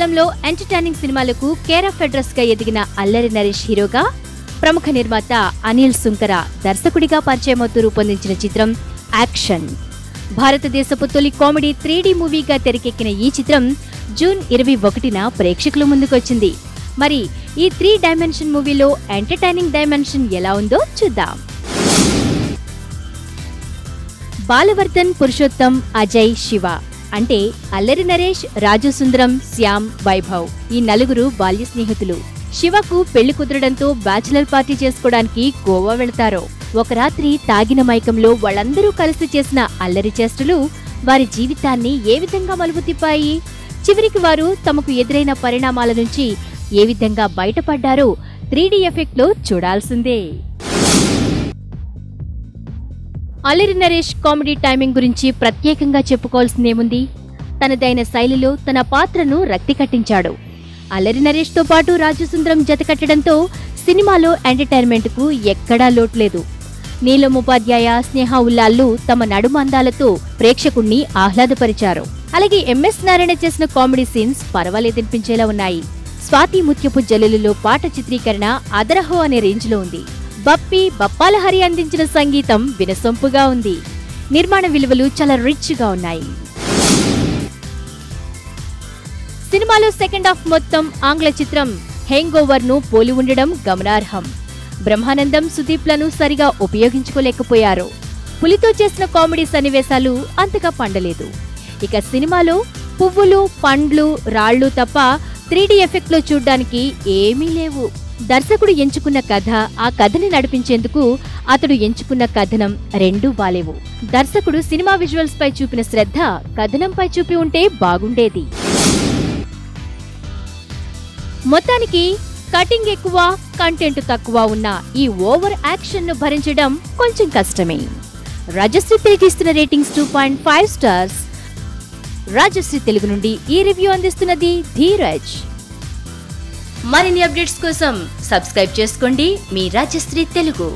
కాలంలో ఎంటర్టైనింగ్ సినిమాలకు care of address గా ఎదిగిన అల్లరి నరేష్ హీరోగా, ప్రముఖ నిర్మాత అనిల్ సుంకర దర్శకుడిగా పరిచయమవుతూ రూపొందించిన చిత్రం యాక్షన్. భారతదేశపు తొలి కామెడీ 3D మూవీగా తెరకెక్కిన ఈ చిత్రం జూన్ 21న ప్రేక్షకుల ముందుకొచ్చింది. మరి ఈ 3 డైమెన్షన్ మూవీలో ఎంటర్టైనింగ్ డైమెన్షన్ ఎలా ఉందో చూద్దాం. బాలవర్ధన్, పురుషోత్తం, అజయ్, శివ అంటే అల్లరి నరేష్, రాజు సుందరం, శ్యామ్, వైభవ్ ఈ నలుగురు బాల్య స్నేహితులు. శివకు పెళ్లి కుదరడంతో బ్యాచిలర్ పార్టీ చేసుకోవడానికి గోవా వెళతారు. ఒక రాత్రి తాగిన మైకంలో వాళ్ళందరూ కలిసి చేసిన అల్లరి చేష్టలు వారి జీవితాన్ని ఏ విధంగా మలుపు తిప్పాయి, చివరికి వారు తమకు ఎదురైన పరిణామాల నుంచి ఏ విధంగా బయటపడ్డారో 3D ఎఫెక్ట్ లో చూడాల్సిందే. అల్లరి నరేష్ కామెడీ టైమింగ్ గురించి ప్రత్యేకంగా చెప్పుకోవాల్సిందేముంది. తనదైన శైలిలో తన పాత్రను రక్తి కట్టించాడు. అల్లరి నరేష్ తో పాటు రాజు సుందరం జతకట్టడంతో సినిమాలో ఎంటర్టైన్మెంట్ కు ఎక్కడా లోట్లేదు. నీలం ఉపాధ్యాయ, స్నేహ ఉల్లాళ్లు తమ నడుమ అందాలతో ప్రేక్షకుణ్ణి ఆహ్లాదపరిచారు. అలాగే ఎంఎస్ నారాయణ చేసిన కామెడీ సీన్స్ పర్వాలేదనిపించేలా ఉన్నాయి. స్వాతి ముత్యపు జల్లులలో పాట చిత్రీకరణ అదరహో అనే రేంజ్ లో ఉంది. బప్పి, బప్పాలహరి అందించిన సంగీతం వినసొంపుగా ఉంది. నిర్మాణ విలువలు చాలా రిచ్ గా ఉన్నాయి. సినిమాలో సెకండ్ హాఫ్ మొత్తం ఆంగ్ల చిత్రం హ్యాంగ్ ఓవర్ ను పోలి ఉండడం గమనార్హం. బ్రహ్మానందం, సుదీప్ లను సరిగా ఉపయోగించుకోలేకపోయారు. పులితో చేసిన కామెడీ సన్నివేశాలు అంతగా పండలేదు. ఇక సినిమాలో పువ్వులు, పండ్లు, రాళ్లు తప్ప 3D ఎఫెక్ట్ లో చూడ్డానికి ఏమీ లేవు. దర్శకుడు ఎంచుకున్న కథ, ఆ కథని నడిపించేందుకు అతడు ఎంచుకున్న కథనం రెండూ బాలేవు. దర్శకుడు సినిమా విజువల్స్ పై చూపిన శ్రద్ధ కథనంపై చూపి ఉంటే బాగుండేది. మొత్తానికి కటింగ్ ఎక్కువ, కంటెంట్ తక్కువ ఉన్న ఈ ఓవర్ యాక్షన్ ను భరించడం కొంచెం కష్టమే. రాజశ్రీ తెలుగు ఇస్తున్న రేటింగ్స్ 2.5 స్టార్స్. రాజశ్రీ తెలుగు నుండి ఈ రివ్యూ అందిస్తున్నది ధీరజ్. మరిన్ని అప్డేట్స్ కోసం సబ్స్క్రైబ్ చేసుకోండి మీ రాజశ్రీ తెలుగు.